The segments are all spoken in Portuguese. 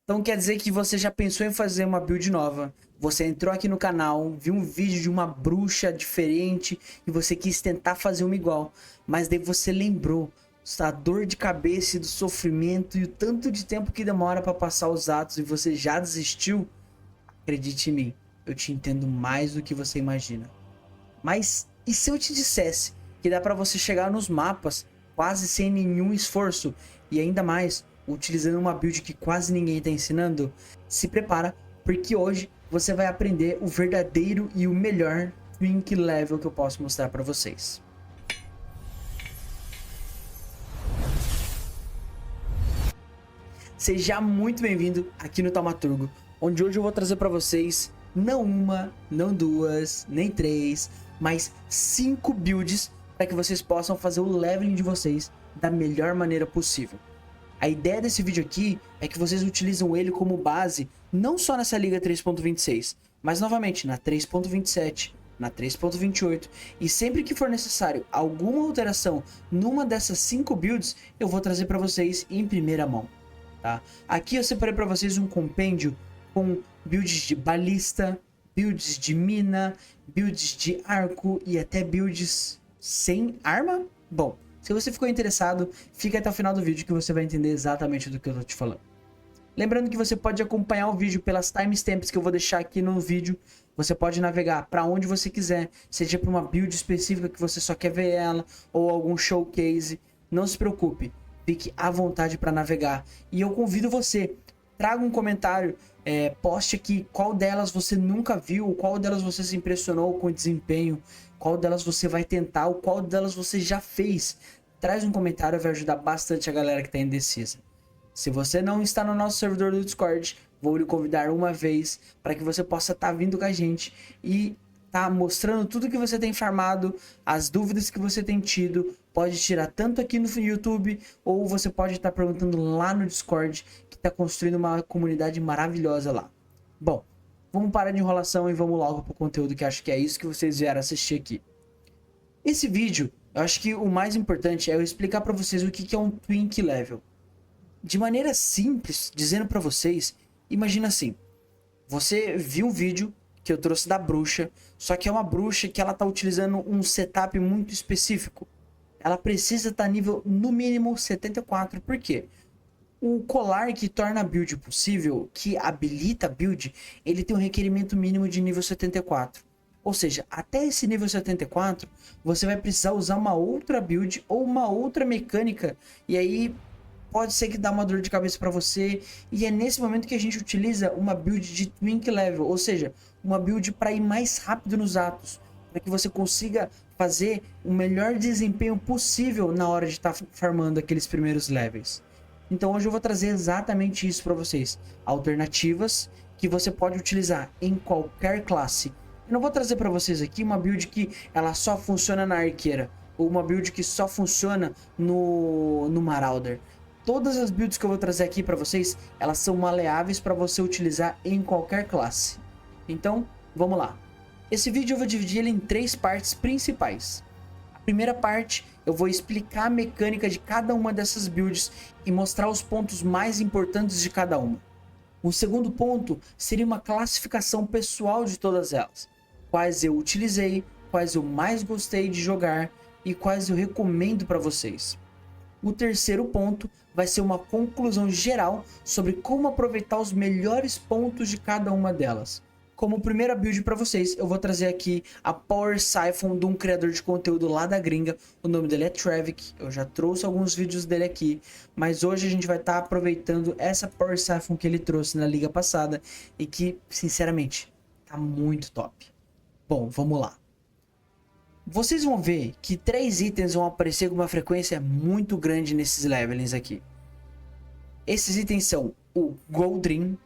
Então quer dizer que você já pensou em fazer uma build nova, você entrou aqui no canal, viu um vídeo de uma bruxa diferente e você quis tentar fazer uma igual, mas daí você lembrou da dor de cabeça e do sofrimento e o tanto de tempo que demora para passar os atos e você já desistiu? Acredite em mim, eu te entendo mais do que você imagina. Mas e se eu te dissesse que dá para você chegar nos mapas quase sem nenhum esforço e ainda mais utilizando uma build que quase ninguém está ensinando? Se prepara, porque hoje você vai aprender o verdadeiro e o melhor Twink Level que eu posso mostrar para vocês. Seja muito bem-vindo aqui no Taumaturgo, onde hoje eu vou trazer para vocês não uma, não duas, nem três, mas 5 builds para que vocês possam fazer o leveling de vocês da melhor maneira possível. A ideia desse vídeo aqui é que vocês utilizam ele como base não só nessa liga 3.26, mas novamente na 3.27, na 3.28 e sempre que for necessário alguma alteração numa dessas 5 builds, eu vou trazer para vocês em primeira mão. Tá? Aqui eu separei para vocês um compêndio com builds de balista, builds de mina, builds de arco e até builds sem arma. Bom, se você ficou interessado, fica até o final do vídeo que você vai entender exatamente do que eu tô te falando. Lembrando que você pode acompanhar o vídeo pelas timestamps que eu vou deixar aqui no vídeo. Você pode navegar para onde você quiser, seja para uma build específica que você só quer ver ela ou algum showcase. Não se preocupe, fique à vontade para navegar. E eu convido você, traga um comentário, poste aqui qual delas você nunca viu, qual delas você se impressionou com o desempenho, qual delas você vai tentar, ou qual delas você já fez. Traz um comentário, vai ajudar bastante a galera que está indecisa. Se você não está no nosso servidor do Discord, vou lhe convidar uma vez para que você possa estar vindo com a gente e tá mostrando tudo que você tem farmado, as dúvidas que você tem tido. Pode tirar tanto aqui no YouTube ou você pode estar perguntando lá no Discord, que está construindo uma comunidade maravilhosa lá. Bom, vamos parar de enrolação e vamos logo pro conteúdo, que acho que é isso que vocês vieram assistir aqui. Esse vídeo, eu acho que o mais importante é eu explicar para vocês o que é um Twink Level. De maneira simples, dizendo para vocês, imagina assim, você viu um vídeo que eu trouxe da bruxa, só que é uma bruxa que ela tá utilizando um setup muito específico. Ela precisa estar nível no mínimo 74, por quê? O colar que torna a build possível, que habilita a build, ele tem um requerimento mínimo de nível 74. Ou seja, até esse nível 74, você vai precisar usar uma outra build ou uma outra mecânica, e aí pode ser que dá uma dor de cabeça para você, e é nesse momento que a gente utiliza uma build de Twink Level, ou seja, uma build para ir mais rápido nos atos, para que você consiga fazer o melhor desempenho possível na hora de estar farmando aqueles primeiros levels. Então hoje eu vou trazer exatamente isso para vocês, alternativas que você pode utilizar em qualquer classe. Eu não vou trazer para vocês aqui uma build que ela só funciona na arqueira, ou uma build que só funciona no Marauder. Todas as builds que eu vou trazer aqui para vocês, elas são maleáveis para você utilizar em qualquer classe. Então, vamos lá. Esse vídeo eu vou dividir ele em 3 partes principais. A primeira parte, eu vou explicar a mecânica de cada uma dessas builds e mostrar os pontos mais importantes de cada uma. O segundo ponto seria uma classificação pessoal de todas elas. Quais eu utilizei, quais eu mais gostei de jogar e quais eu recomendo para vocês. O terceiro ponto vai ser uma conclusão geral sobre como aproveitar os melhores pontos de cada uma delas. Como primeira build para vocês, eu vou trazer aqui a Power Siphon de um criador de conteúdo lá da gringa. O nome dele é Trevik, eu já trouxe alguns vídeos dele aqui, mas hoje a gente vai estar aproveitando essa Power Siphon que ele trouxe na liga passada e que, sinceramente, tá muito top. Bom, vamos lá. Vocês vão ver que 3 itens vão aparecer com uma frequência muito grande nesses levelings aqui. Esses itens são o Gold Dream,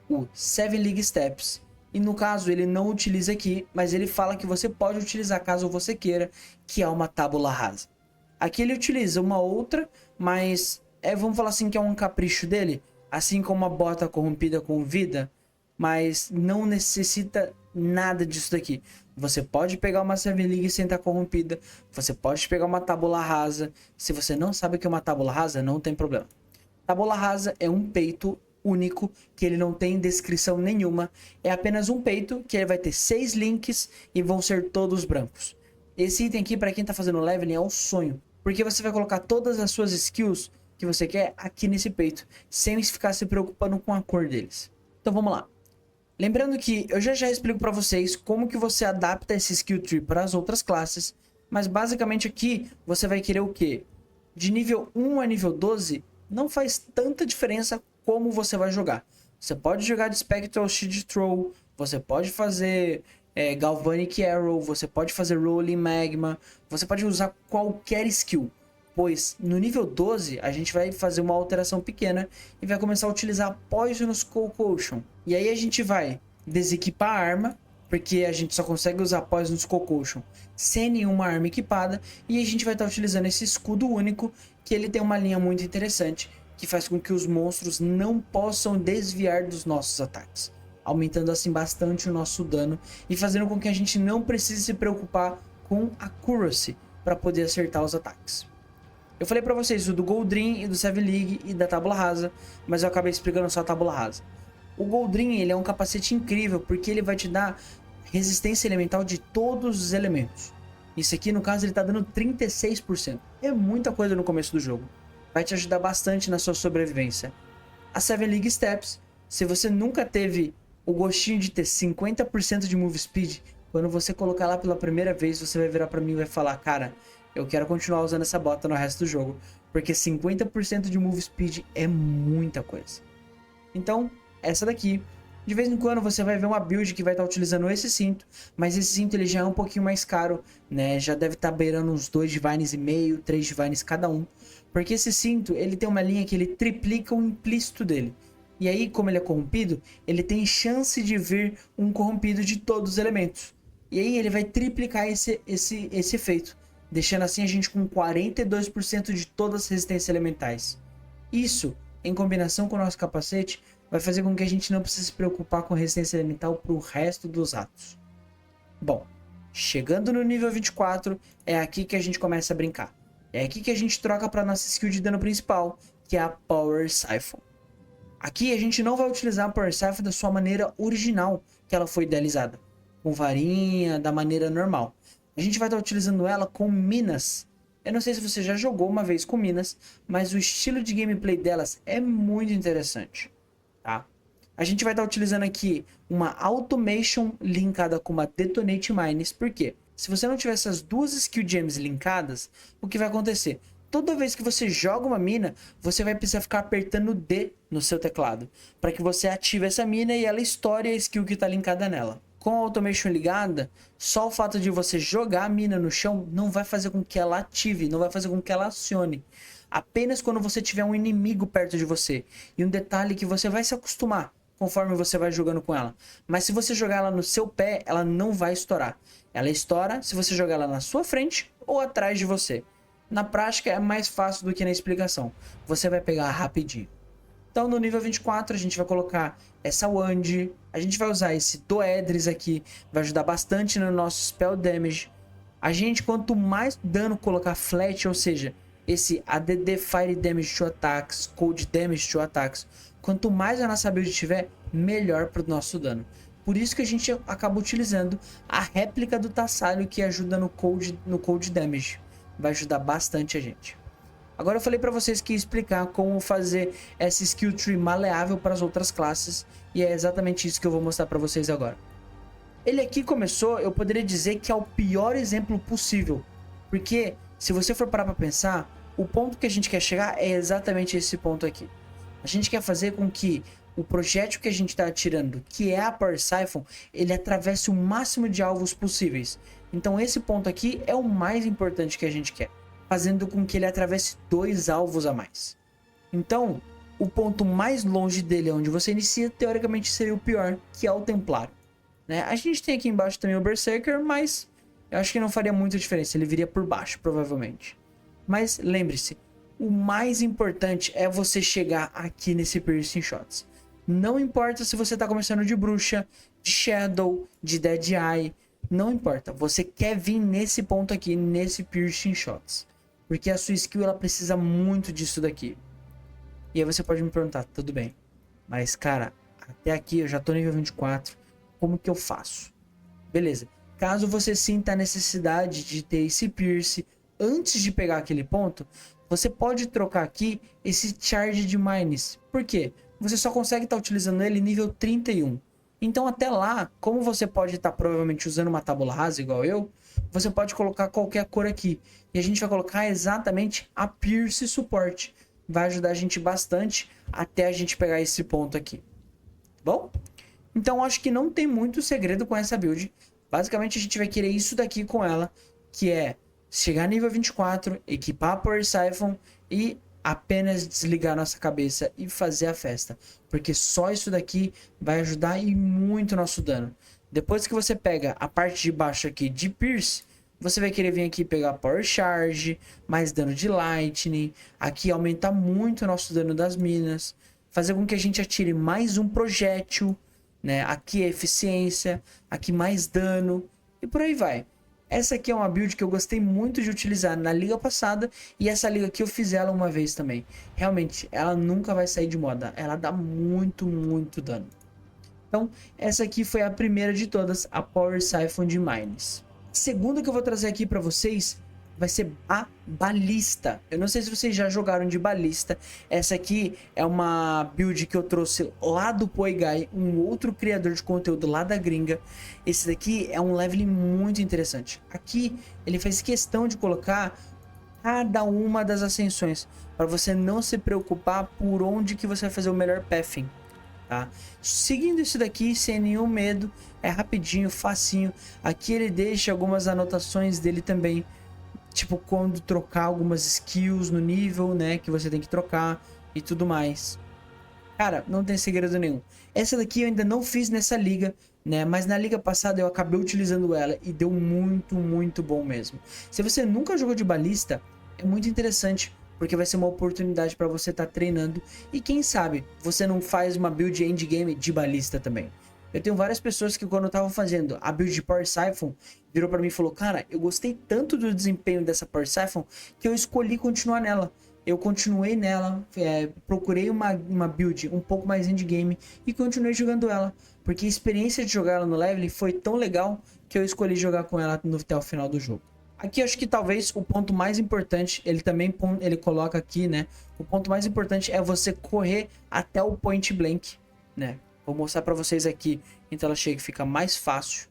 o 7 League Steps, e no caso ele não utiliza aqui, mas ele fala que você pode utilizar caso você queira, que é uma tábula rasa. Aqui ele utiliza uma outra, mas vamos falar assim que é um capricho dele, assim como a bota corrompida com vida, mas não necessita nada disso daqui. Você pode pegar uma 7 League sem estar corrompida, você pode pegar uma tábula rasa. Se você não sabe o que é uma tábula rasa, não tem problema. Tábula rasa é um peito único, que ele não tem descrição nenhuma. É apenas um peito, que ele vai ter 6 links e vão ser todos brancos. Esse item aqui, para quem tá fazendo leveling, é um sonho. Porque você vai colocar todas as suas skills que você quer aqui nesse peito, sem ficar se preocupando com a cor deles. Então vamos lá. Lembrando que eu já explico para vocês como que você adapta esse skill tree para as outras classes, mas basicamente aqui você vai querer o quê? De nível 1 a nível 12 não faz tanta diferença como você vai jogar. Você pode jogar de Spectral Shield Throw, você pode fazer Galvanic Arrow, você pode fazer Rolling Magma, você pode usar qualquer skill. Pois no nível 12 a gente vai fazer uma alteração pequena e vai começar a utilizar Poisonous Concussion. E aí a gente vai desequipar a arma, porque a gente só consegue usar Poisonous Concussion sem nenhuma arma equipada. E a gente vai estar utilizando esse escudo único, que ele tem uma linha muito interessante, que faz com que os monstros não possam desviar dos nossos ataques, aumentando assim bastante o nosso dano e fazendo com que a gente não precise se preocupar com accuracy para poder acertar os ataques. Eu falei pra vocês do Goldrin e do Seven League e da Tábula Rasa, mas eu acabei explicando só a Tábula Rasa. O Goldrin, ele é um capacete incrível porque ele vai te dar resistência elemental de todos os elementos. Isso aqui, no caso, ele tá dando 36%. É muita coisa no começo do jogo. Vai te ajudar bastante na sua sobrevivência. A Seven League Steps, se você nunca teve o gostinho de ter 50% de move speed, quando você colocar ela pela primeira vez, você vai virar pra mim e vai falar, cara, eu quero continuar usando essa bota no resto do jogo, porque 50% de move speed é muita coisa. Então, essa daqui, de vez em quando você vai ver uma build que vai estar utilizando esse cinto, mas esse cinto ele já é um pouquinho mais caro, né? Já deve estar beirando uns 2 divines e meio, 3 divines cada um, porque esse cinto ele tem uma linha que ele triplica o implícito dele. E aí, como ele é corrompido, ele tem chance de vir um corrompido de todos os elementos. E aí ele vai triplicar esse efeito, deixando assim a gente com 42% de todas as resistências elementais. Isso, em combinação com o nosso capacete, vai fazer com que a gente não precise se preocupar com resistência elemental para o resto dos atos. Bom, chegando no nível 24, é aqui que a gente começa a brincar. É aqui que a gente troca para nossa skill de dano principal, que é a Power Siphon. Aqui a gente não vai utilizar a Power Siphon da sua maneira original, que ela foi idealizada, com varinha, da maneira normal. A gente vai estar utilizando ela com minas. Eu não sei se você já jogou uma vez com minas, mas o estilo de gameplay delas é muito interessante, tá? A gente vai estar utilizando aqui uma Automation linkada com uma Detonate Mines. Por quê? Se você não tiver essas duas Skill Gems linkadas, o que vai acontecer? Toda vez que você joga uma mina, você vai precisar ficar apertando D no seu teclado, para que você ative essa mina e ela estoure a skill que está linkada nela. Com a Automation ligada, só o fato de você jogar a mina no chão não vai fazer com que ela ative, não vai fazer com que ela acione. Apenas quando você tiver um inimigo perto de você. E um detalhe que você vai se acostumar conforme você vai jogando com ela. Mas se você jogar ela no seu pé, ela não vai estourar. Ela estoura se você jogar ela na sua frente ou atrás de você. Na prática é mais fácil do que na explicação. Você vai pegar rapidinho. Então no nível 24 a gente vai colocar essa Wand. A gente vai usar esse Doedris aqui. Vai ajudar bastante no nosso Spell Damage. A gente, quanto mais dano colocar flat, ou seja, esse ADD Fire Damage to Attacks, Cold Damage to Attacks, quanto mais a nossa build tiver, melhor para o nosso dano. Por isso que a gente acaba utilizando a réplica do Tassalho, que ajuda no Cold Damage. Vai ajudar bastante a gente. Agora eu falei para vocês que ia explicar como fazer essa skill tree maleável para as outras classes. E é exatamente isso que eu vou mostrar para vocês agora. Ele aqui começou, eu poderia dizer que é o pior exemplo possível. Porque se você for parar para pensar, o ponto que a gente quer chegar é exatamente esse ponto aqui. A gente quer fazer com que o projétil que a gente está atirando, que é a Power Siphon, ele atravesse o máximo de alvos possíveis. Então esse ponto aqui é o mais importante que a gente quer, fazendo com que ele atravesse 2 alvos a mais. Então, o ponto mais longe dele, onde você inicia, teoricamente seria o pior, que é o Templário, né? A gente tem aqui embaixo também o Berserker, mas eu acho que não faria muita diferença, ele viria por baixo, provavelmente. Mas lembre-se, o mais importante é você chegar aqui nesse Piercing Shots. Não importa se você está começando de Bruxa, de Shadow, de Dead Eye, não importa. Você quer vir nesse ponto aqui, nesse Piercing Shots. Porque a sua skill ela precisa muito disso daqui. E aí você pode me perguntar, tudo bem, Mas, cara, até aqui eu já tô nível 24. Como que eu faço? Beleza. Caso você sinta a necessidade de ter esse Pierce antes de pegar aquele ponto, você pode trocar aqui esse Charge de Mines. Por quê? Você só consegue estar utilizando ele nível 31. Então até lá, como você pode estar provavelmente usando uma tábula rasa igual eu, você pode colocar qualquer cor aqui. E a gente vai colocar exatamente a Pierce Support. Vai ajudar a gente bastante até a gente pegar esse ponto aqui. Bom? Então acho que não tem muito segredo com essa build. Basicamente a gente vai querer isso daqui com ela, que é chegar nível 24, equipar a Power Siphon e apenas desligar nossa cabeça e fazer a festa. Porque só isso daqui vai ajudar e muito nosso dano. Depois que você pega a parte de baixo aqui de Pierce, você vai querer vir aqui pegar Power Charge, mais dano de Lightning. Aqui aumenta muito o nosso dano das minas. Fazer com que a gente atire mais um projétil, né? Aqui é eficiência, aqui mais dano e por aí vai. Essa aqui é uma build que eu gostei muito de utilizar na liga passada e essa liga aqui eu fiz ela uma vez também. Realmente, ela nunca vai sair de moda, ela dá muito, muito dano. Então, essa aqui foi a primeira de todas, a Power Siphon de Mines. A segunda que eu vou trazer aqui para vocês vai ser a Balista. Eu não sei se vocês já jogaram de Balista. Essa aqui é uma build que eu trouxe lá do Poigai, um outro criador de conteúdo lá da gringa. Esse daqui é um leveling muito interessante. Aqui ele fez questão de colocar cada uma das ascensões, para você não se preocupar por onde que você vai fazer o melhor pathing. Tá? Seguindo isso daqui sem nenhum medo, é rapidinho, facinho. Aqui ele deixa algumas anotações dele também, tipo quando trocar algumas skills no nível, né, que você tem que trocar e tudo mais. Cara, não tem segredo nenhum. Essa daqui eu ainda não fiz nessa liga, né, mas na liga passada eu acabei utilizando ela e deu muito, muito bom mesmo. Se você nunca jogou de balista, é muito interessante, porque vai ser uma oportunidade para você estar treinando. E quem sabe você não faz uma build endgame de balista também. Eu tenho várias pessoas que quando eu tava fazendo a build de Power Siphon, virou para mim e falou: cara, eu gostei tanto do desempenho dessa Power Siphon que eu escolhi continuar nela. Eu continuei nela, procurei uma build um pouco mais endgame e continuei jogando ela. Porque a experiência de jogar ela no leveling foi tão legal que eu escolhi jogar com ela até o final do jogo. Aqui eu acho que talvez o ponto mais importante, ele coloca aqui, né? O ponto mais importante é você correr até o point blank, né? Vou mostrar para vocês aqui em tela cheia que fica mais fácil.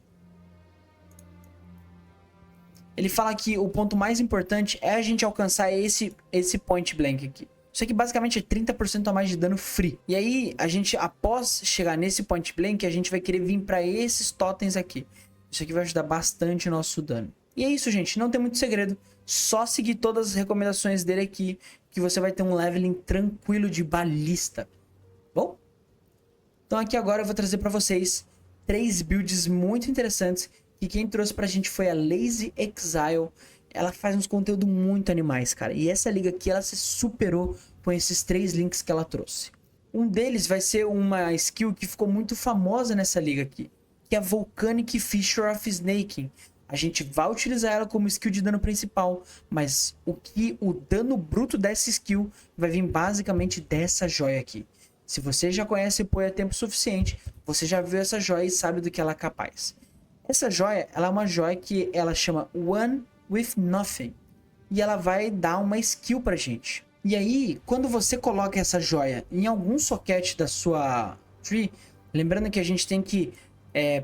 Ele fala que o ponto mais importante é a gente alcançar esse point blank aqui. Isso aqui basicamente é 30% a mais de dano free. E aí, a gente, após chegar nesse point blank, a gente vai querer vir para esses totens aqui. Isso aqui vai ajudar bastante o nosso dano. E é isso, gente. Não tem muito segredo. Só seguir todas as recomendações dele aqui, que você vai ter um leveling tranquilo de balista. Bom? Então aqui agora eu vou trazer para vocês 3 builds muito interessantes. E quem trouxe pra gente foi a Lazy Exile. Ela faz uns conteúdos muito animais, cara. E essa liga aqui, ela se superou com esses 3 links que ela trouxe. Um deles vai ser uma skill que ficou muito famosa nessa liga aqui, que é a Volcanic Fissure of Snaking. A gente vai utilizar ela como skill de dano principal, mas o dano bruto dessa skill vai vir basicamente dessa joia aqui. Se você já conhece o Poi há tempo suficiente, você já viu essa joia e sabe do que ela é capaz. Essa joia, ela é uma joia que ela chama One with Nothing. E ela vai dar uma skill pra gente. E aí, quando você coloca essa joia em algum socket da sua tree, lembrando que a gente tem que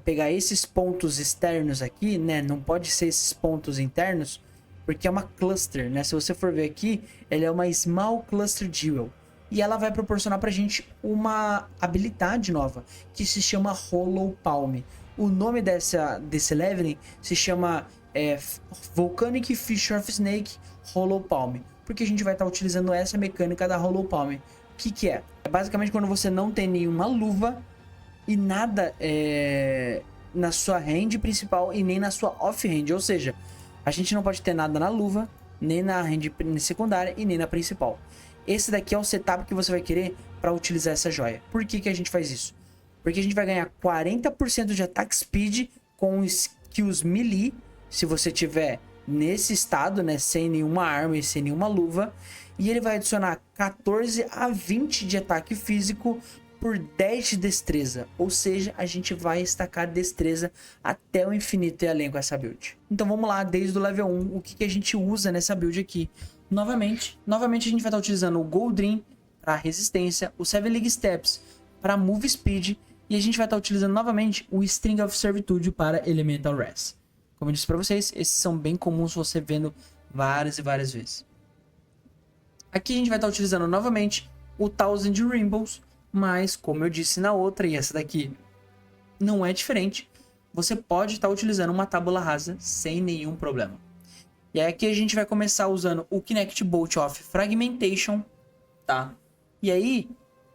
pegar esses pontos externos aqui, né? Não pode ser esses pontos internos, porque é uma cluster, né? Se você for ver aqui, ela é uma Small Cluster Jewel. E ela vai proporcionar pra gente uma habilidade nova, que se chama Hollow Palm. O nome desse leveling se chama Volcanic Fissure of Snake Hollow Palm, porque a gente vai estar utilizando essa mecânica da Hollow Palm. O que é? É basicamente quando você não tem nenhuma luva e nada na sua hand principal e nem na sua off-hand, ou seja, a gente não pode ter nada na luva, nem na hand secundária e nem na principal. Esse daqui é o setup que você vai querer para utilizar essa joia. Por que a gente faz isso? Porque a gente vai ganhar 40% de attack speed com skills melee, se você tiver nesse estado, né, sem nenhuma arma e sem nenhuma luva. E ele vai adicionar 14 a 20 de ataque físico por 10 de destreza, ou seja, a gente vai estacar destreza até o infinito e além com essa build. Então vamos lá, desde o level 1, o que a gente usa nessa build aqui? Novamente a gente vai estar utilizando o Goldrin para resistência, o 7 League Steps para move speed, e a gente vai estar utilizando novamente o String of Servitude para Elemental Res. Como eu disse para vocês, esses são bem comuns você vendo várias e várias vezes. Aqui a gente vai estar utilizando novamente o 1000 Rainbows, mas como eu disse na outra, e essa daqui não é diferente, você pode estar utilizando uma tábula rasa sem nenhum problema. E aí aqui a gente vai começar usando o Kinect Bolt of Fragmentation, tá? E aí,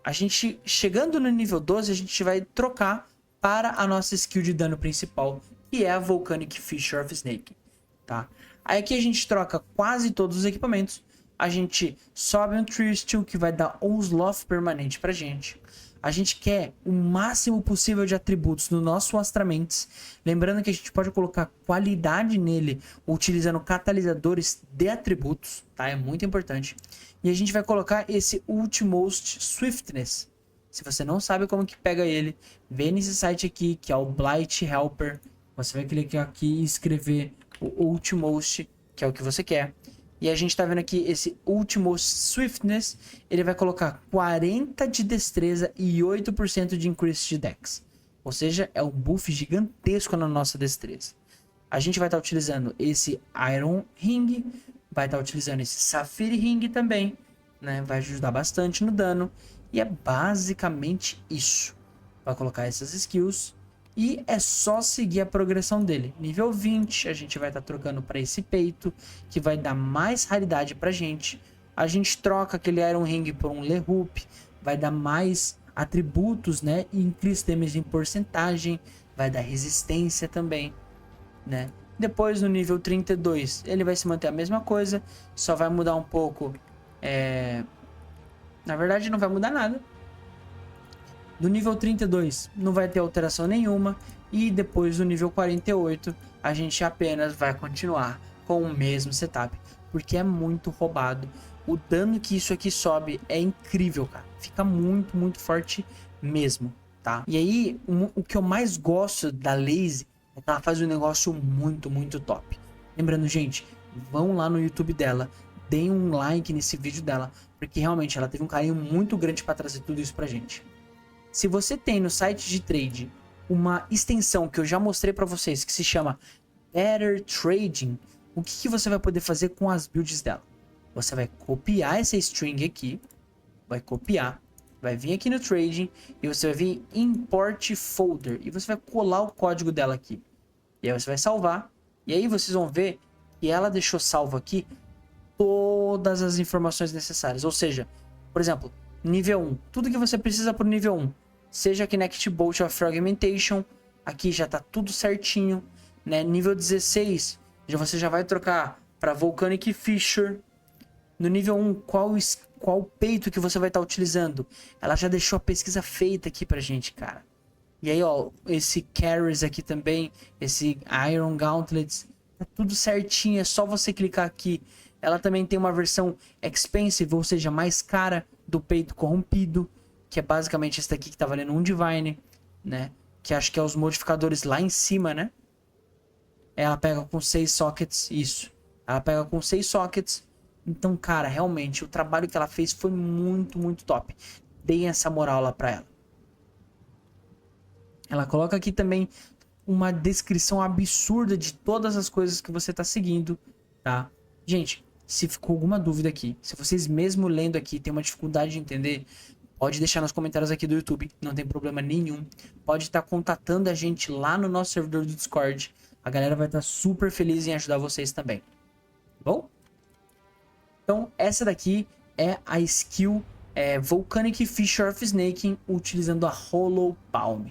a gente chegando no nível 12, a gente vai trocar para a nossa skill de dano principal, que é a Volcanic Fissure of Snake, tá? Aí aqui a gente troca quase todos os equipamentos. A gente sobe um Tree Steel que vai dar um Sloth permanente pra gente. A gente quer o máximo possível de atributos no nosso Astramentes. Lembrando que a gente pode colocar qualidade nele utilizando catalisadores de atributos, tá? É muito importante. E a gente vai colocar esse Ultimost Swiftness. Se você não sabe como que pega ele, vem nesse site aqui, que é o Blight Helper. Você vai clicar aqui e escrever o Ultimost, que é o que você quer. E a gente tá vendo aqui esse último Swiftness, ele vai colocar 40 de destreza e 8% de increase de dex. Ou seja, é um buff gigantesco na nossa destreza. A gente vai estar utilizando esse Iron Ring, vai estar utilizando esse Sapphire Ring também, né? Vai ajudar bastante no dano. E é basicamente isso. Vai colocar essas skills. E é só seguir a progressão dele. Nível 20, a gente vai estar trocando para esse peito, que vai dar mais raridade pra gente. A gente troca aquele Iron Ring por um Lehoop, vai dar mais atributos, né? E increase damage em porcentagem, vai dar resistência também, né? Depois no nível 32, ele vai se manter a mesma coisa, só vai mudar um pouco. Na verdade não vai mudar nada. Do nível 32 não vai ter alteração nenhuma. E depois do nível 48 a gente apenas vai continuar com o mesmo setup, porque é muito roubado. O dano que isso aqui sobe é incrível, cara. Fica muito, muito forte mesmo, tá? E aí, o que eu mais gosto da Lazy é que ela faz um negócio muito, muito top. Lembrando, gente, vão lá no YouTube dela, deem um like nesse vídeo dela, porque realmente ela teve um carinho muito grande para trazer tudo isso pra gente. Se você tem no site de trade uma extensão que eu já mostrei para vocês, que se chama Better Trading, o que você vai poder fazer com as builds dela? Você vai copiar essa string aqui, vai copiar, vai vir aqui no Trading e você vai vir em Import Folder e você vai colar o código dela aqui. E aí você vai salvar e aí vocês vão ver que ela deixou salvo aqui todas as informações necessárias. Ou seja, por exemplo, nível 1, tudo que você precisa para o nível 1. Seja Kinect Bolt of Fragmentation, aqui já tá tudo certinho, né? Nível 16, você já vai trocar para Volcanic Fissure. No nível 1, qual peito que você vai estar utilizando? Ela já deixou a pesquisa feita aqui pra gente, cara. E aí, ó, esse Carries aqui também, esse Iron Gauntlets, tá tudo certinho, é só você clicar aqui. Ela também tem uma versão Expensive, ou seja, mais cara, do peito corrompido, que é basicamente esse daqui que tá valendo um Divine, né? Que acho que é os modificadores lá em cima, né? Ela pega com 6 sockets, isso. Ela pega com 6 sockets. Então, cara, realmente, o trabalho que ela fez foi muito, muito top. Deem essa moral lá pra ela. Ela coloca aqui também uma descrição absurda de todas as coisas que você tá seguindo, tá? Gente, se ficou alguma dúvida aqui, se vocês mesmo lendo aqui tem uma dificuldade de entender, pode deixar nos comentários aqui do YouTube, não tem problema nenhum. Pode estar contatando a gente lá no nosso servidor do Discord. A galera vai estar super feliz em ajudar vocês também. Bom? Então, essa daqui é a skill Volcanic Fissure of Snaking, utilizando a Hollow Palm.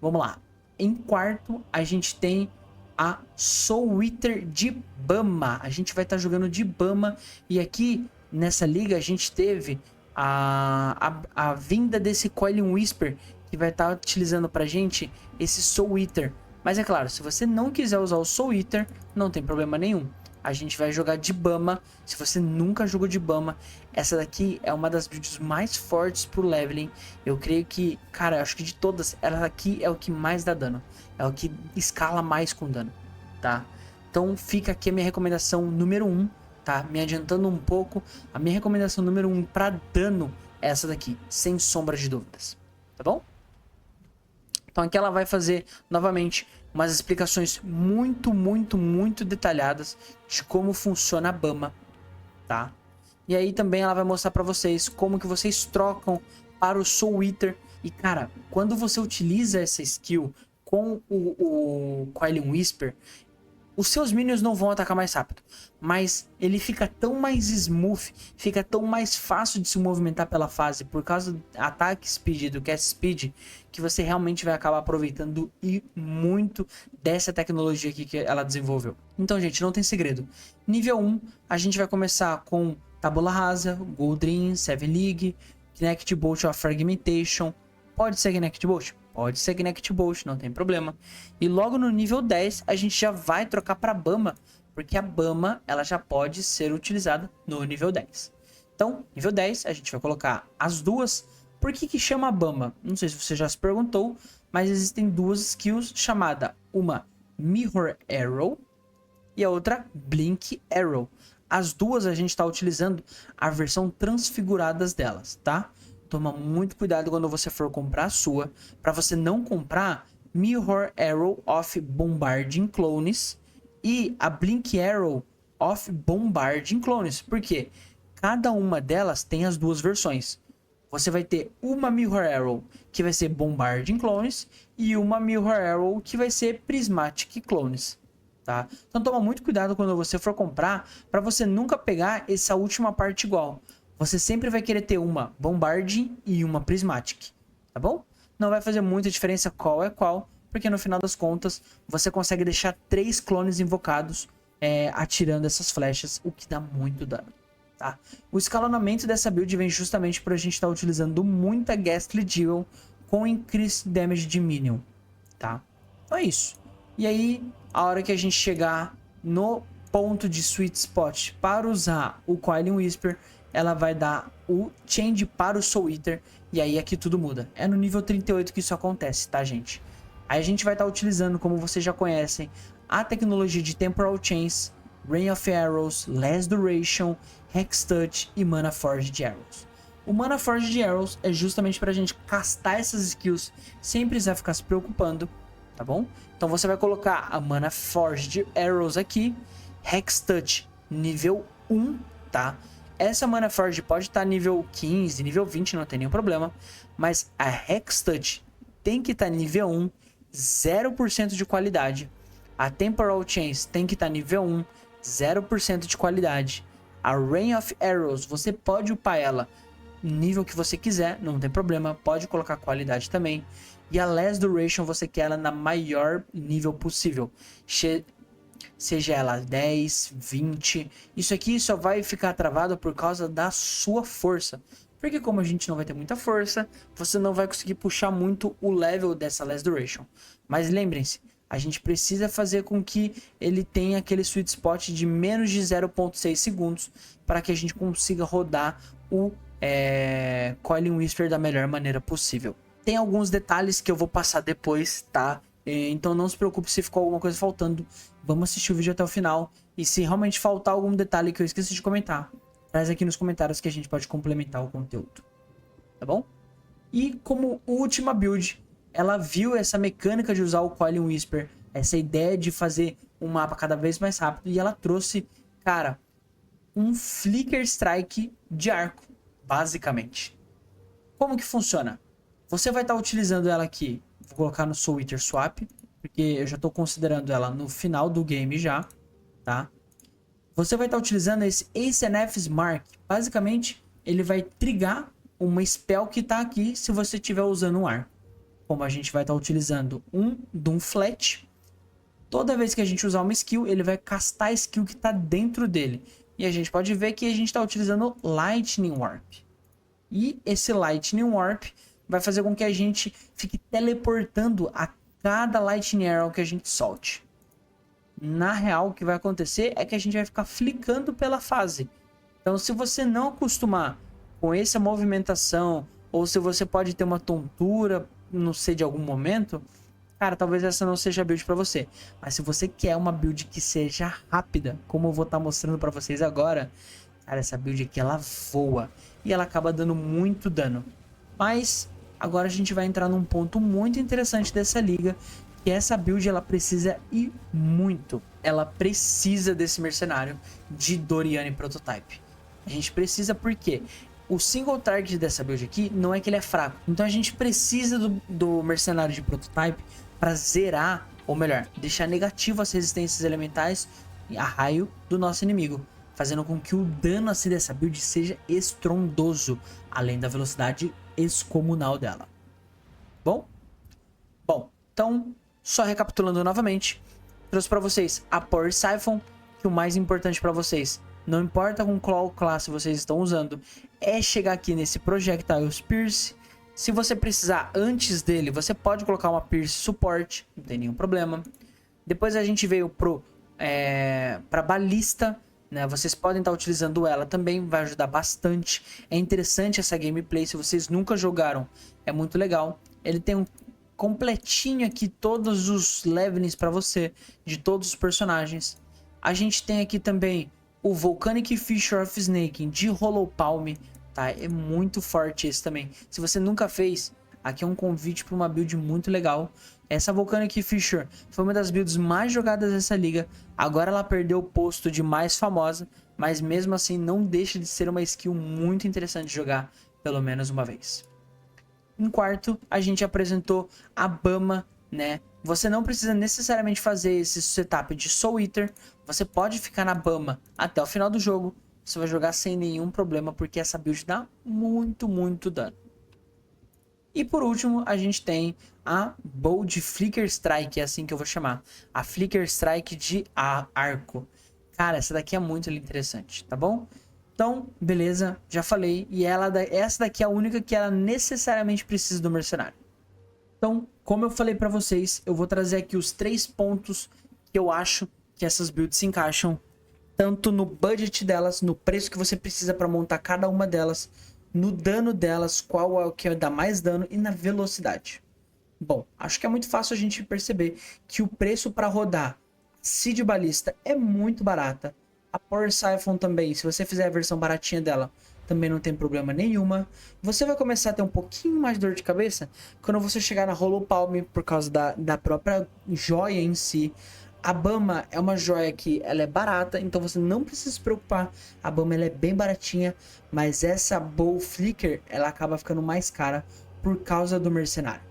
Vamos lá. Em quarto, a gente tem a Soul Eater de Bama. A gente vai estar jogando de Bama. E aqui, nessa liga, a gente teve a vinda desse Coiling Whisper, que vai estar utilizando pra gente esse Soul Eater. Mas é claro, se você não quiser usar o Soul Eater, não tem problema nenhum. a gente vai jogar de Bama. Se você nunca jogou de Bama, essa daqui é uma das builds mais fortes pro leveling. Eu creio que, cara, eu acho que de todas, ela daqui é o que mais dá dano. É o que escala mais com dano, tá? Então fica aqui a minha recomendação número 1, tá? Me adiantando um pouco, a minha recomendação número 1 pra dano é essa daqui, sem sombra de dúvidas, tá bom? Então aqui ela vai fazer, novamente, umas explicações muito detalhadas de como funciona a Bama, tá? E aí também ela vai mostrar pra vocês como que vocês trocam para o Soul Eater. E cara, quando você utiliza essa skill com o Coiling Whisper, os seus minions não vão atacar mais rápido, mas ele fica tão mais smooth, fica tão mais fácil de se movimentar pela fase por causa do ataque speed e do cast speed, que você realmente vai acabar aproveitando e muito dessa tecnologia aqui que ela desenvolveu. Então, gente, não tem segredo. Nível 1, a gente vai começar com Tabula Rasa, Goldrin, Seven League, Kinect Bolt of Fragmentation. Pode ser Kinect Bolt? Pode ser Kinect Bolt, não tem problema. E logo no nível 10, a gente já vai trocar para Bama, porque a Bama ela já pode ser utilizada no nível 10. Então, nível 10, a gente vai colocar as duas. Por que chama Bama? Não sei se você já se perguntou, mas existem duas skills chamada uma Mirror Arrow e a outra Blink Arrow. As duas a gente está utilizando a versão transfiguradas delas, tá? Toma muito cuidado quando você for comprar a sua, para você não comprar Mirror Arrow of Bombarding Clones e a Blink Arrow of Bombarding Clones. Por quê? Cada uma delas tem as duas versões. Você vai ter uma Mirror Arrow que vai ser Bombarding Clones e uma Mirror Arrow que vai ser Prismatic Clones, tá? Então toma muito cuidado quando você for comprar, para você nunca pegar essa última parte igual. Você sempre vai querer ter uma Bombarding e uma Prismatic, tá bom? Não vai fazer muita diferença qual é qual, porque no final das contas você consegue deixar 3 clones invocados atirando essas flechas, o que dá muito dano, tá? O escalonamento dessa build vem justamente por a gente estar utilizando muita Ghastly Duel com Increased Damage de Minion, tá? Então é isso. E aí, a hora que a gente chegar no ponto de Sweet Spot para usar o Coiling Whisper, ela vai dar o change para o Soul Eater, e aí aqui tudo muda. É no nível 38 que isso acontece, tá, gente? Aí a gente vai estar utilizando, como vocês já conhecem, a tecnologia de Temporal Chains, Rain of Arrows, Less Duration, Hex Touch e Mana Forged Arrows. O Mana Forged Arrows é justamente para a gente castar essas skills sem precisar ficar se preocupando, tá bom? Então você vai colocar a Mana Forged Arrows aqui, Hex Touch nível 1, tá? Essa Mana Forge pode estar nível 15, nível 20, não tem nenhum problema. Mas a Hex Touch tem que estar nível 1, 0% de qualidade. A Temporal Chains tem que estar nível 1, 0% de qualidade. A Rain of Arrows, você pode upar ela no nível que você quiser, não tem problema. Pode colocar qualidade também. E a Less Duration, você quer ela na maior nível possível. Seja ela 10, 20, isso aqui só vai ficar travado por causa da sua força. Porque como a gente não vai ter muita força, você não vai conseguir puxar muito o level dessa Less Duration. Mas lembrem-se, a gente precisa fazer com que ele tenha aquele sweet spot de menos de 0.6 segundos para que a gente consiga rodar o Coiling Whisper da melhor maneira possível. Tem alguns detalhes que eu vou passar depois, tá? Então não se preocupe se ficou alguma coisa faltando. Vamos assistir o vídeo até o final. E se realmente faltar algum detalhe que eu esqueci de comentar, traz aqui nos comentários que a gente pode complementar o conteúdo, tá bom? E como última build, ela viu essa mecânica de usar o Coiling Whisper, essa ideia de fazer um mapa cada vez mais rápido, e ela trouxe, cara, um Flicker Strike de arco, basicamente. Como que funciona? Você vai estar utilizando ela aqui. Vou colocar no Soul Eater Swap, porque eu já estou considerando ela no final do game já, tá? Você vai estar utilizando esse ACNF's Mark. Basicamente, ele vai trigar uma spell que está aqui se você estiver usando um arco. Como a gente vai estar utilizando um Doom Flat, toda vez que a gente usar uma skill, ele vai castar a skill que está dentro dele. E a gente pode ver que a gente está utilizando Lightning Warp. E esse Lightning Warp vai fazer com que a gente fique teleportando a cada Lightning Arrow que a gente solte. na real o que vai acontecer é que a gente vai ficar flicando pela fase. Então se você não acostumar com essa movimentação, ou se você pode ter uma tontura, não sei, de algum momento, cara, talvez essa não seja a build pra você. Mas se você quer uma build que seja rápida, como eu vou estar mostrando pra vocês agora, cara, essa build aqui ela voa e ela acaba dando muito dano. Mas agora a gente vai entrar num ponto muito interessante dessa liga, que essa build ela precisa ir muito. Ela precisa desse mercenário de Doriane Prototype. A gente precisa porque o single target dessa build aqui não é que ele é fraco. Então a gente precisa do mercenário de Prototype para zerar, ou melhor, deixar negativo as resistências elementais a raio do nosso inimigo, fazendo com que o dano assim dessa build seja estrondoso, além da velocidade excomunal dela. Bom, então, só recapitulando novamente, trouxe para vocês a Power Siphon, que o mais importante para vocês, não importa com qual classe vocês estão usando, é chegar aqui nesse Projectiles Pierce. Se você precisar antes dele, você pode colocar uma Pierce Support, não tem nenhum problema. Depois a gente veio para Balista, né? Vocês podem estar utilizando ela também, vai ajudar bastante. É interessante essa gameplay, se vocês nunca jogaram, é muito legal. Ele tem um completinho aqui todos os levelings para você, de todos os personagens. A gente tem aqui também o Volcanic Fissure of Snaking de Hollow Palm, tá? É muito forte esse também. Se você nunca fez, aqui é um convite para uma build muito legal. Essa Volcanic Fissure foi uma das builds mais jogadas dessa liga. Agora ela perdeu o posto de mais famosa, mas mesmo assim não deixa de ser uma skill muito interessante de jogar pelo menos uma vez. Em quarto, a gente apresentou a Bama, né? Você não precisa necessariamente fazer esse setup de Soul Eater. Você pode ficar na Bama até o final do jogo. Você vai jogar sem nenhum problema, porque essa build dá muito dano. E por último, a gente tem a Bold Flicker Strike, é assim que eu vou chamar. A Flicker Strike de arco. Cara, essa daqui é muito interessante, tá bom? Então, beleza, já falei. E essa daqui é a única que ela necessariamente precisa do mercenário. Então, como eu falei pra vocês, eu vou trazer aqui os 3 pontos que eu acho que essas builds se encaixam. Tanto no budget delas, no preço que você precisa para montar cada uma delas, no dano delas, qual é o que dá mais dano, e na velocidade. Bom, acho que é muito fácil a gente perceber que o preço para rodar Seed Balista é muito barata. A Power Siphon também, se você fizer a versão baratinha dela, também não tem problema nenhuma. Você vai começar a ter um pouquinho mais de dor de cabeça quando você chegar na Hollow Palm, por causa da própria joia em si. A Bama é uma joia que ela é barata, então você não precisa se preocupar. A Bama ela é bem baratinha, mas essa Bow Flicker ela acaba ficando mais cara por causa do mercenário.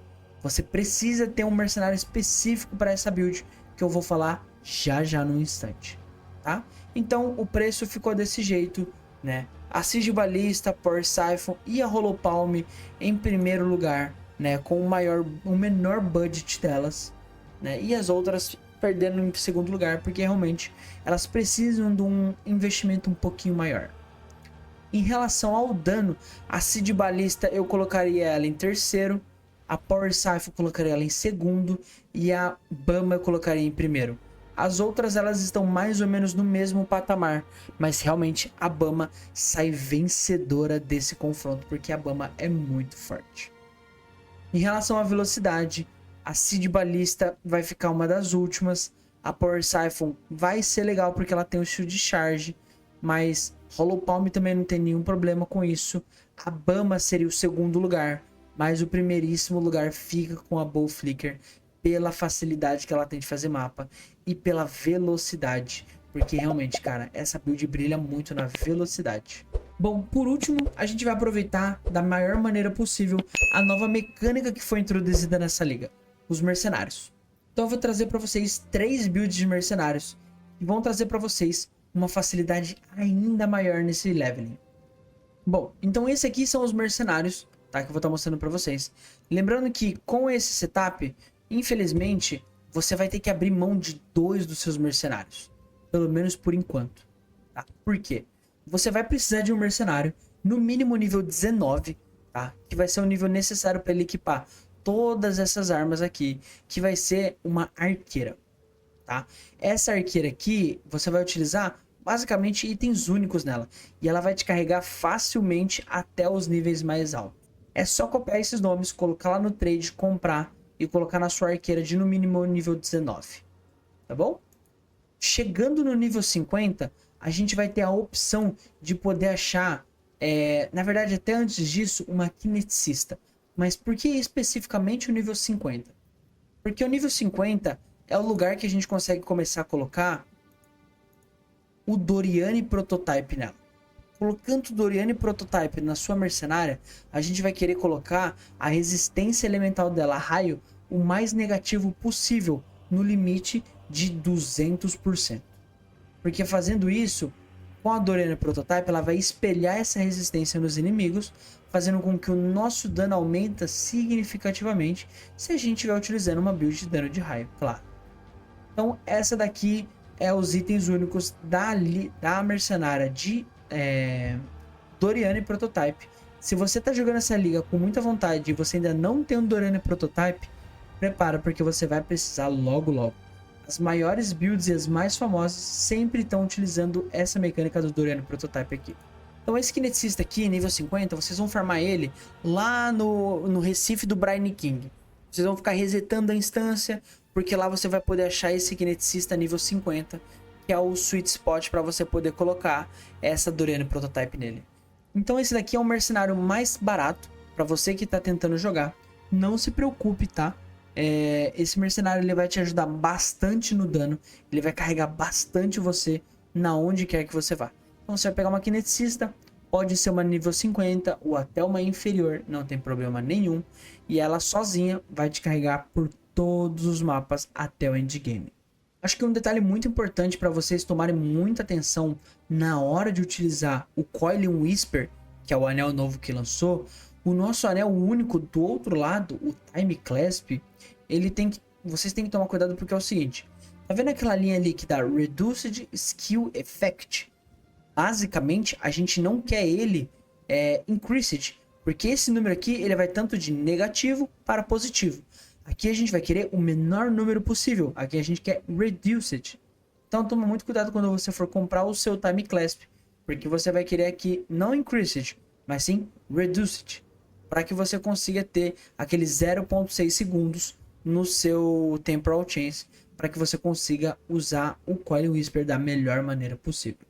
Você precisa ter um mercenário específico para essa build, que eu vou falar já no instante, tá? Então o preço ficou desse jeito, né? A Siege Balista, Power Siphon e a Hollow Palm em primeiro lugar, né? Com o menor budget delas, né? E as outras perdendo em segundo lugar, porque realmente elas precisam de um investimento um pouquinho maior. Em relação ao dano, a Seed Balista eu colocaria ela em terceiro, a Power Siphon eu colocaria ela em segundo e a Bama eu colocaria em primeiro. As outras elas estão mais ou menos no mesmo patamar, mas realmente a Bama sai vencedora desse confronto, porque a Bama é muito forte. Em relação à velocidade, a Seed Balista vai ficar uma das últimas. A Power Siphon vai ser legal porque ela tem o Shield Charge, mas Hollow Palm também não tem nenhum problema com isso. A Bama seria o segundo lugar, mas o primeiríssimo lugar fica com a Bow Flicker pela facilidade que ela tem de fazer mapa e pela velocidade, porque realmente, cara, essa build brilha muito na velocidade. Bom, por último, a gente vai aproveitar da maior maneira possível a nova mecânica que foi introduzida nessa liga, os mercenários. Então eu vou trazer para vocês 3 builds de mercenários que vão trazer para vocês uma facilidade ainda maior nesse leveling. Bom, então esse aqui são os mercenários, tá? Que eu vou estar mostrando para vocês. Lembrando que com esse setup, infelizmente, você vai ter que abrir mão de 2 dos seus mercenários. Pelo menos por enquanto, tá? Por quê? Você vai precisar de um mercenário, no mínimo nível 19, tá? Que vai ser o nível necessário para ele equipar todas essas armas aqui, que vai ser uma arqueira, tá? Essa arqueira aqui, você vai utilizar basicamente itens únicos nela. E ela vai te carregar facilmente até os níveis mais altos. É só copiar esses nomes, colocar lá no trade, comprar e colocar na sua arqueira de no mínimo nível 19. Tá bom? Chegando no nível 50, a gente vai ter a opção de poder achar, na verdade até antes disso, uma kineticista. Mas por que especificamente o nível 50? Porque o nível 50 é o lugar que a gente consegue começar a colocar o Doriane Prototype nela. Colocando o Doriane Prototype na sua mercenária, a gente vai querer colocar a resistência elemental dela a raio o mais negativo possível, no limite de 200%. Porque fazendo isso, com a Doriane Prototype, ela vai espelhar essa resistência nos inimigos, fazendo com que o nosso dano aumenta significativamente se a gente estiver utilizando uma build de dano de raio, claro. Então essa daqui é os itens únicos da mercenária de Doriane Prototype. Se você está jogando essa liga com muita vontade e você ainda não tem um Doriane Prototype, prepara porque você vai precisar logo logo. As maiores builds e as mais famosas sempre estão utilizando essa mecânica do Doriane Prototype aqui. Então esse kineticista aqui, nível 50, vocês vão farmar ele lá no Recife do Brine King. Vocês vão ficar resetando a instância, porque lá você vai poder achar esse kineticista nível 50, que é o sweet spot para você poder colocar essa Doriane Prototype nele. Então esse daqui é um mercenário mais barato para você que está tentando jogar. Não se preocupe, tá? Esse mercenário ele vai te ajudar bastante no dano, ele vai carregar bastante você na onde quer que você vá. Então você vai pegar uma kineticista, pode ser uma nível 50 ou até uma inferior, não tem problema nenhum, e ela sozinha vai te carregar por todos os mapas até o endgame. Acho que um detalhe muito importante para vocês tomarem muita atenção na hora de utilizar o Coiling Whisper, que é o anel novo que lançou. O nosso anel único do outro lado, o Time Clasp, vocês têm que tomar cuidado porque é o seguinte. Tá vendo aquela linha ali que dá Reduced Skill Effect? Basicamente, a gente não quer ele Increased, porque esse número aqui ele vai tanto de negativo para positivo. Aqui a gente vai querer o menor número possível. Aqui a gente quer Reduced. Então toma muito cuidado quando você for comprar o seu Time Clasp, porque você vai querer aqui não Increased, mas sim Reduced, para que você consiga ter aqueles 0.6 segundos no seu Temporal Chance, para que você consiga usar o Coiling Whisper da melhor maneira possível.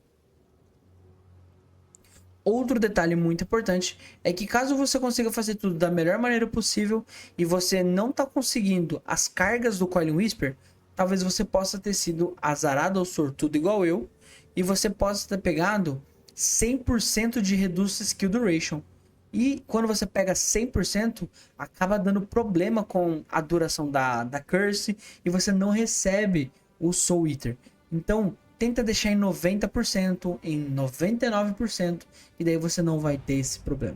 Outro detalhe muito importante é que caso você consiga fazer tudo da melhor maneira possível e você não está conseguindo as cargas do Coiling Whisper, talvez você possa ter sido azarado ou sortudo igual eu, e você possa ter pegado 100% de Reduce Skill Duration. E quando você pega 100%, acaba dando problema com a duração da Curse e você não recebe o Soul Eater. Então, tenta deixar em 90%, em 99%, e daí você não vai ter esse problema.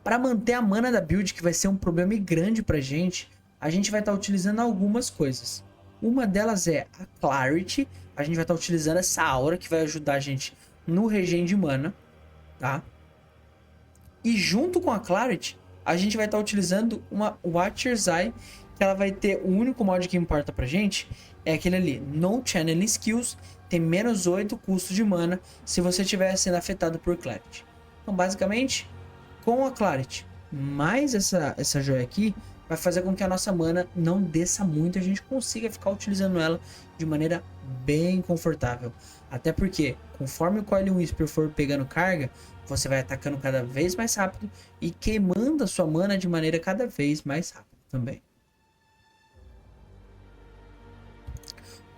Para manter a mana da build, que vai ser um problema grande pra gente, a gente vai estar utilizando algumas coisas. Uma delas é a Clarity. A gente vai estar utilizando essa aura que vai ajudar a gente no regen de mana, tá? E junto com a Clarity, a gente vai estar utilizando uma Watcher's Eye, que ela vai ter o único mod que importa pra gente, é aquele ali, No Channeling Skills, tem menos 8 custo de mana se você estiver sendo afetado por Clarity. Então basicamente, com a Clarity mais essa joia aqui, vai fazer com que a nossa mana não desça muito, a gente consiga ficar utilizando ela de maneira bem confortável. Até porque, conforme o Coiling Whisper for pegando carga, você vai atacando cada vez mais rápido e queimando a sua mana de maneira cada vez mais rápida também.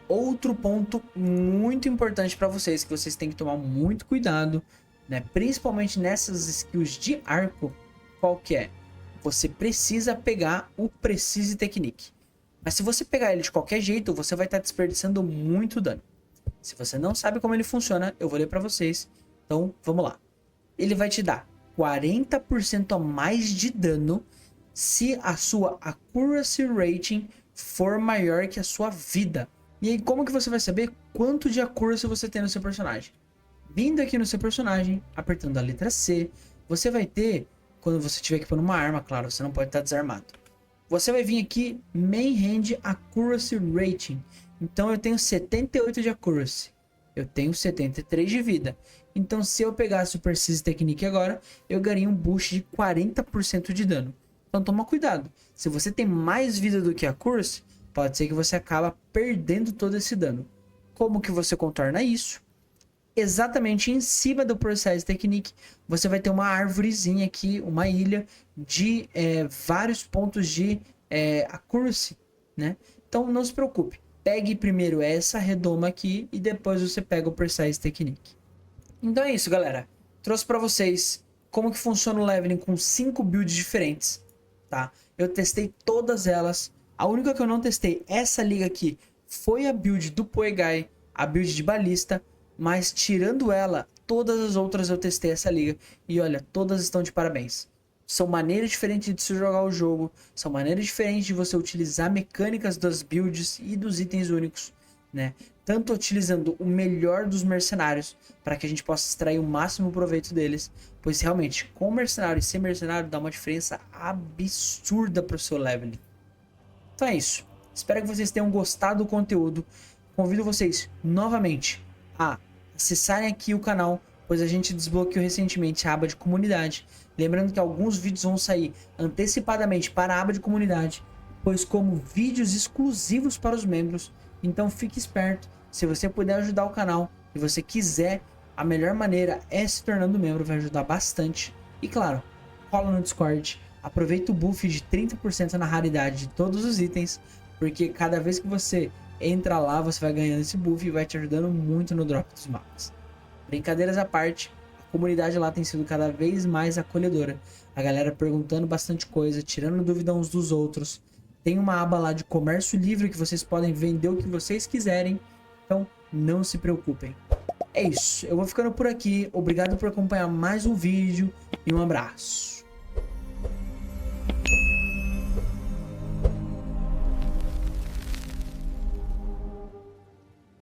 Outro ponto muito importante para vocês, que vocês têm que tomar muito cuidado, né? Principalmente nessas skills de arco, qual que é? Você precisa pegar o Precise Technique. Mas se você pegar ele de qualquer jeito, você vai estar desperdiçando muito dano. Se você não sabe como ele funciona, eu vou ler para vocês. Então, vamos lá. Ele vai te dar 40% a mais de dano se a sua Accuracy Rating for maior que a sua vida. E aí, como que você vai saber quanto de Accuracy você tem no seu personagem? Vindo aqui no seu personagem, apertando a letra C, você vai ter, quando você tiver equipando uma arma, claro, você não pode estar desarmado. você vai vir aqui, Main Hand Accuracy Rating. Então eu tenho 78 de Accuracy, eu tenho 73 de vida. Então se eu pegasse o Precise Technique agora, eu ganharia um boost de 40% de dano. Então toma cuidado, se você tem mais vida do que Accuracy, pode ser que você acaba perdendo todo esse dano. Como que você contorna isso? Exatamente em cima do Precise Technique, você vai ter uma árvorezinha aqui, uma ilha de vários pontos de accuracy, né? Então não se preocupe, pegue primeiro essa redoma aqui e depois você pega o Precise Technique. Então é isso, galera. Trouxe para vocês como que funciona o leveling com 5 builds diferentes, tá? Eu testei todas elas. A única que eu não testei, essa liga aqui, foi a build do Poegai, a build de balista. Mas tirando ela, todas as outras eu testei essa liga. E olha, todas estão de parabéns. São maneiras diferentes de se jogar o jogo. São maneiras diferentes de você utilizar mecânicas das builds e dos itens únicos, né? Tanto utilizando o melhor dos mercenários, para que a gente possa extrair o máximo proveito deles. Pois realmente, com mercenário e sem mercenário, dá uma diferença absurda para o seu leveling. Então é isso. Espero que vocês tenham gostado do conteúdo. Convido vocês novamente a acessarem aqui o canal, pois a gente desbloqueou recentemente a aba de comunidade. Lembrando que alguns vídeos vão sair antecipadamente para a aba de comunidade, pois como vídeos exclusivos para os membros. Então fique esperto, se você puder ajudar o canal e você quiser, a melhor maneira é se tornando membro, vai ajudar bastante. E claro, cola no Discord, aproveita o buff de 30% na raridade de todos os itens, porque cada vez que você entra lá, você vai ganhando esse buff e vai te ajudando muito no drop dos mapas. Brincadeiras à parte, a comunidade lá tem sido cada vez mais acolhedora. A galera perguntando bastante coisa, tirando dúvida uns dos outros. Tem uma aba lá de comércio livre que vocês podem vender o que vocês quiserem. Então não se preocupem. É isso, eu vou ficando por aqui. Obrigado por acompanhar mais um vídeo e um abraço.